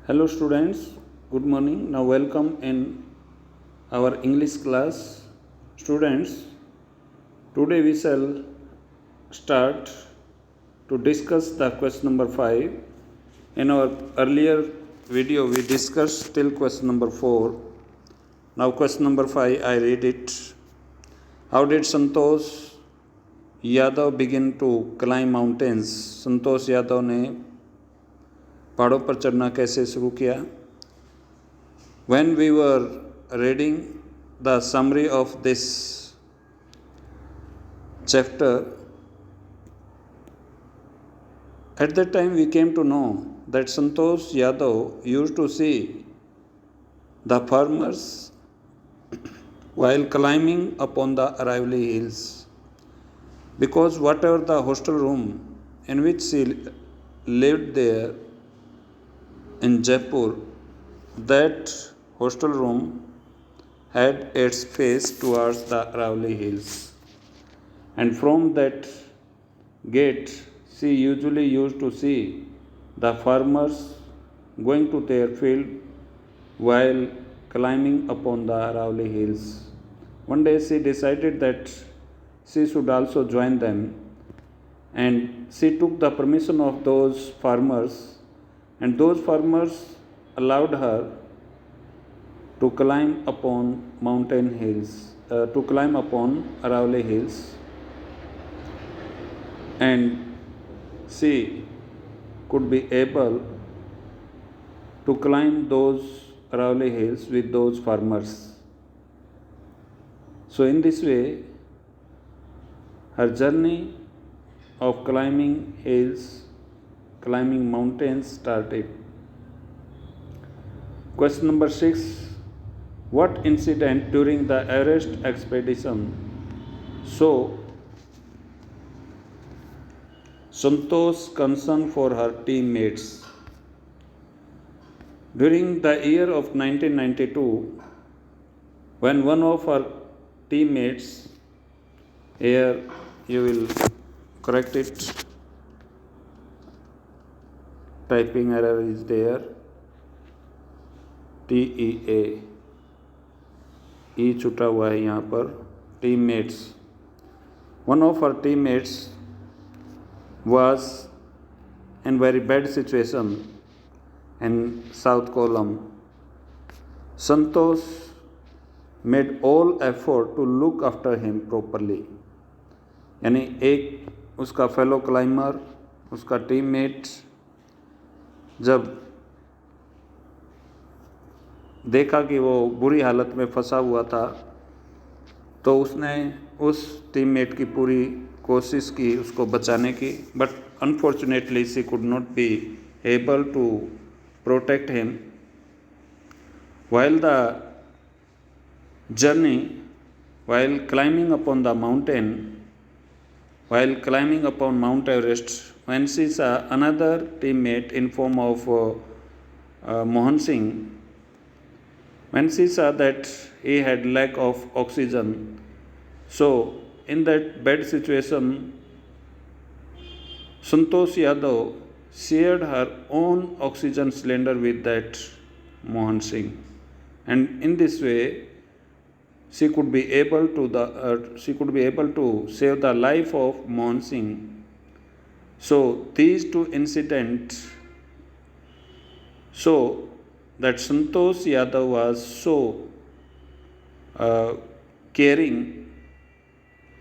Hello students, good morning. Now welcome in our English class. Students, today we shall start to discuss the question number 5. In our earlier video we discussed till question number 4. Now question number 5, I read it. How did Santosh Yadav begin to climb mountains? Santosh Yadav ने पहाड़ों पर चढ़ना कैसे शुरू किया? When we were reading the summary of this chapter, at that time we came to know that Santosh Yadav used to see the farmers while climbing upon the Aravalli hills, because whatever the hostel room in which she lived there in Jaipur, that hostel room had its face towards the Aravalli hills, and from that gate she usually used to see the farmers going to their field while climbing upon the Aravalli hills. One day she decided that she should also join them, and she took the permission of those farmers, and those farmers allowed her to climb upon mountain hills, to climb upon Aravalli hills, and she could be able to climb those Aravalli hills with those farmers. So in this way, her journey of climbing hills, climbing mountains started. Question number 6. What incident during the Everest expedition so Santosh's concern for her teammates? During the year of 1992, when one of her teammates, here you will correct it, typing error is there, TEA, E छूटा हुआ है यहाँ पर, teammates. One of her teammates was in very bad situation in South Kollam. Santosh made all effort to look after him properly. यानी एक उसका fellow climber, उसका teammate जब देखा कि वो बुरी हालत में फंसा हुआ था, तो उसने उस टीममेट की पूरी कोशिश की उसको बचाने की, but unfortunately she could not be able to protect him. While the journey, while climbing upon the mountain, while climbing upon Mount Everest, when she saw another teammate in form of Mohan Singh, when she saw that he had lack of oxygen, so in that bad situation, Santosh Yadav shared her own oxygen cylinder with that Mohan Singh, and in this way she could be able to save the life of Mohan Singh. So these two incidents show that Santosh Yadav was so caring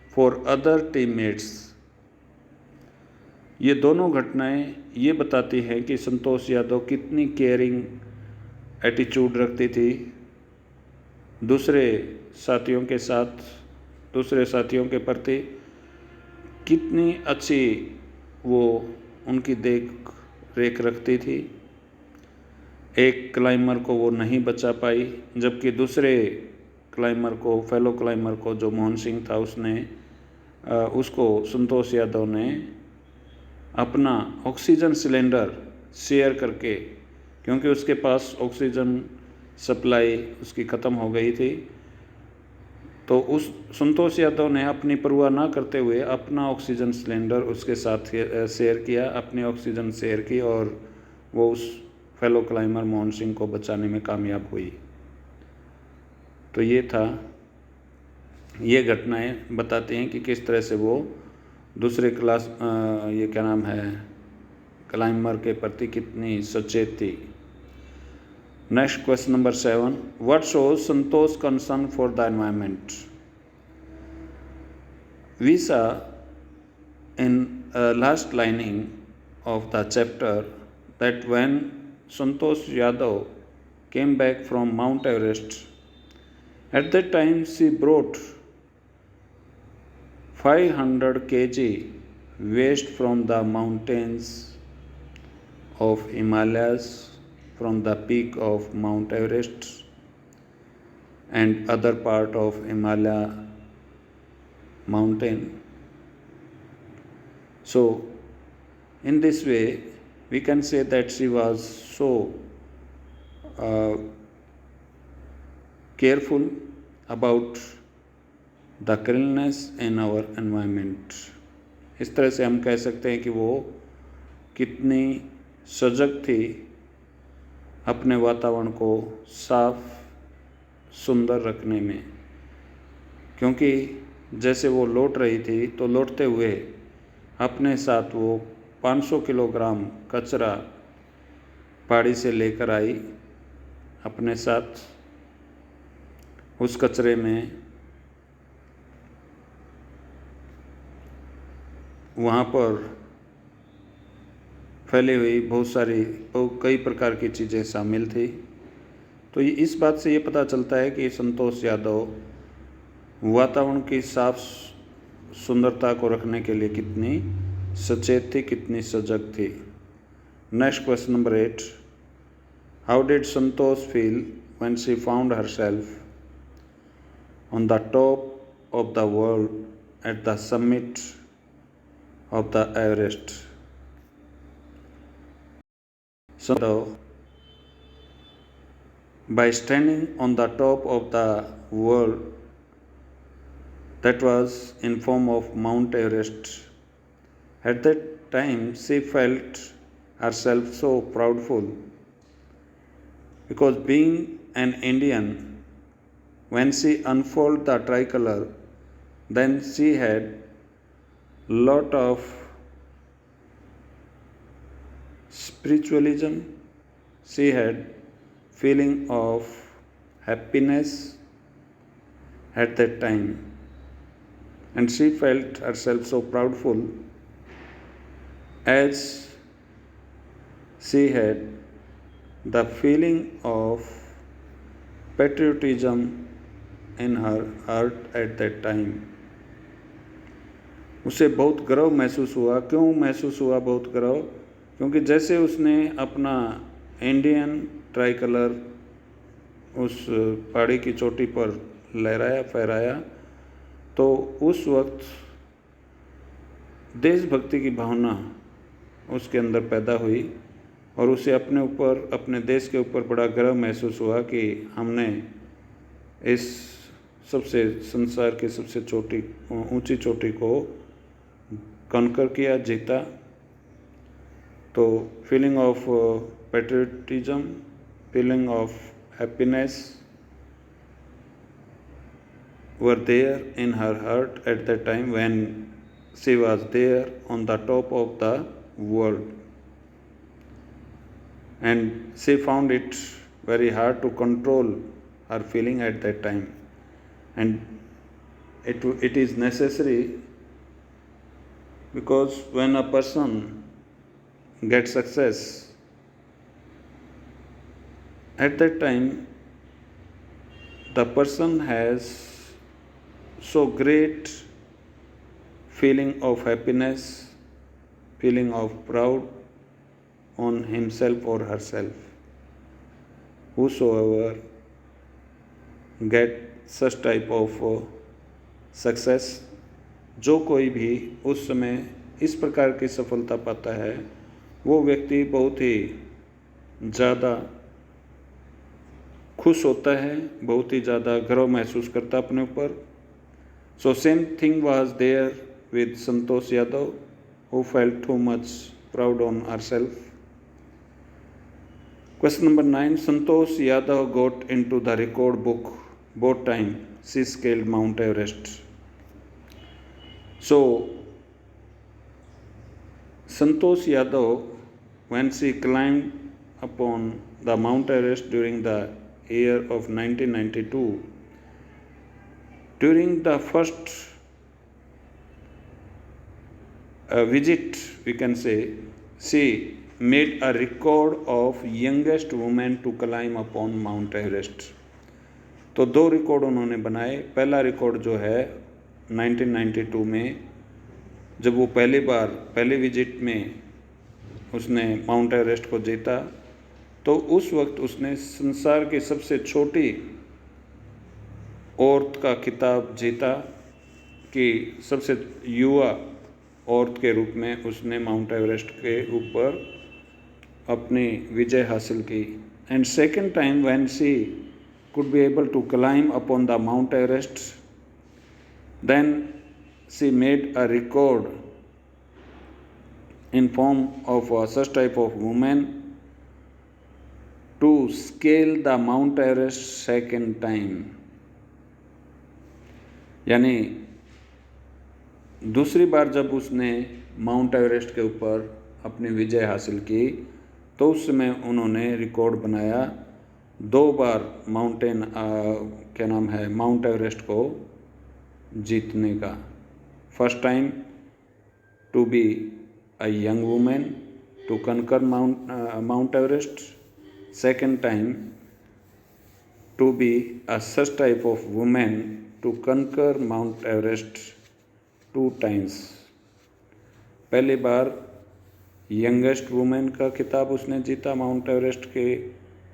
for other teammates. ये दोनों घटनाएं ये बताती हैं कि संतोष यादव कितनी caring attitude रखती थी दूसरे साथियों के साथ, दूसरे साथियों के प्रति कितनी अच्छी वो उनकी देख रेख रखती थी. एक क्लाइमर को वो नहीं बचा पाई, जबकि दूसरे क्लाइमर को, फेलो क्लाइमर को, जो मोहन सिंह था, उसको संतोष यादव ने अपना ऑक्सीजन सिलेंडर शेयर करके, क्योंकि उसके पास ऑक्सीजन सप्लाई उसकी ख़त्म हो गई थी, तो उस संतोष यादव ने अपनी परवाह ना करते हुए अपना ऑक्सीजन सिलेंडर उसके साथ शेयर किया, अपनी ऑक्सीजन शेयर की, और वो उस फेलो क्लाइमर मोहन सिंह को बचाने में कामयाब हुई। तो ये था, ये घटनाएं बताती हैं कि किस तरह से वो दूसरे क्लास ये क्या नाम है क्लाइंबर के प्रति कितनी सचेत थी। Next question number 7, what shows Santosh concern for the environment. We saw in last lining of the chapter that when Santosh Yadav came back from Mount Everest, at that time she brought 500 kg waste from the mountains of Himalayas, from the peak of Mount Everest and other part of Himalaya mountain. So in this way, we can say that she was so careful about the cleanliness in our environment. इस तरह से हम कह सकते हैं कि वो कितनी सजग थी अपने वातावरण को साफ सुंदर रखने में, क्योंकि जैसे वो लौट रही थी तो लौटते हुए अपने साथ वो 500 किलोग्राम कचरा पहाड़ी से लेकर आई अपने साथ। उस कचरे में वहाँ पर फैली हुई बहुत सारी कई प्रकार की चीज़ें शामिल थी। तो इस बात से ये पता चलता है कि संतोष यादव वातावरण की साफ सुंदरता को रखने के लिए कितनी सचेत थी, कितनी सजग थी। Next question number 8, how did Santosh feel when she found herself on the top of the world at the summit of the Everest. Santosh by standing on the top of the world that was in form of Mount Everest. At that time, she felt herself so proudful, because being an Indian, when she unfolded the tricolor, then she had lot of spiritualism. She had feeling of happiness at that time, and she felt herself so proudful as she had the feeling of patriotism in her heart at that time. उसे बहुत गर्व महसूस हुआ। क्यों महसूस हुआ बहुत गर्व? क्योंकि जैसे उसने अपना इंडियन ट्राई कलर उस पहाड़ी की चोटी पर लहराया फहराया, तो उस वक्त देशभक्ति की भावना उसके अंदर पैदा हुई और उसे अपने ऊपर, अपने देश के ऊपर बड़ा गर्व महसूस हुआ कि हमने इस सबसे संसार की सबसे ऊंची चोटी को कॉन्कर किया, जीता। तो feeling of patriotism, feeling of happiness were there in her heart at that time when she was there on the top of the world, and she found it very hard to control her feeling at that time, and it is necessary, because when a person gets success, at that time the person has so great feeling of happiness, feeling of proud on himself or herself. Whosoever get such type of success, जो कोई भी उस समय इस प्रकार की सफलता पाता है, वो व्यक्ति बहुत ही ज़्यादा खुश होता है, बहुत ही ज़्यादा गर्व महसूस करता अपने ऊपर। So same thing was there with Santosh Yadav, who felt too much proud on herself. Question number 9. Santosh Yadav got into the record book both times she scaled Mount Everest. So, Santosh Yadav, when she climbed upon the Mount Everest during the year of 1992, during the first visit, we can say, she made a record of youngest woman to climb upon Mount Everest. तो 2 record उन्होंने बनाए। पहला record जो है 1992 में, जब वो पहली विजिट में उसने माउंट एवरेस्ट को जीता, तो उस वक्त उसने संसार की सबसे छोटी औरत का खिताब जीता कि सबसे युवा औरत के रूप में उसने माउंट एवरेस्ट के ऊपर अपनी विजय हासिल की। And second time when she could be able to climb upon the Mount Everest, then she made a record in form of such type of woman to scale the Mount Everest second time. यानी दूसरी बार जब उसने mount Everest के ऊपर अपनी विजय हासिल की, तो उस समय उन्होंने रिकॉर्ड बनाया 2 बार माउंट एवरेस्ट को जीतने का। First time to be a young women to conquer Mount Everest, second time to be a such type of women to conquer Mount Everest 2 times. पहली बार यंगेस्ट वुमेन का खिताब उसने जीता माउंट एवरेस्ट के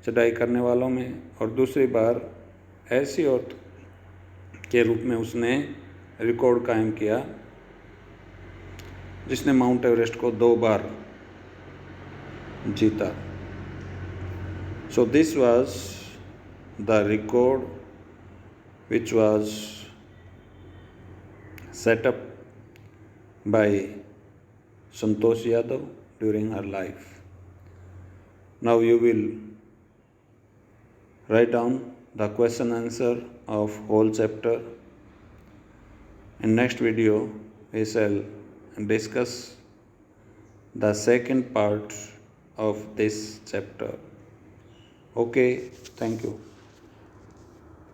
चढ़ाई करने वालों में, और दूसरी बार ऐसी औरत के रूप में उसने रिकॉर्ड कायम किया जिसने माउंट एवरेस्ट को 2 बार जीता। So this was the record which was set up by Santosh Yadav during her life. Now you will write down the question answer of whole chapter. In next video we shall discuss the second part of this chapter. Okay, thank you.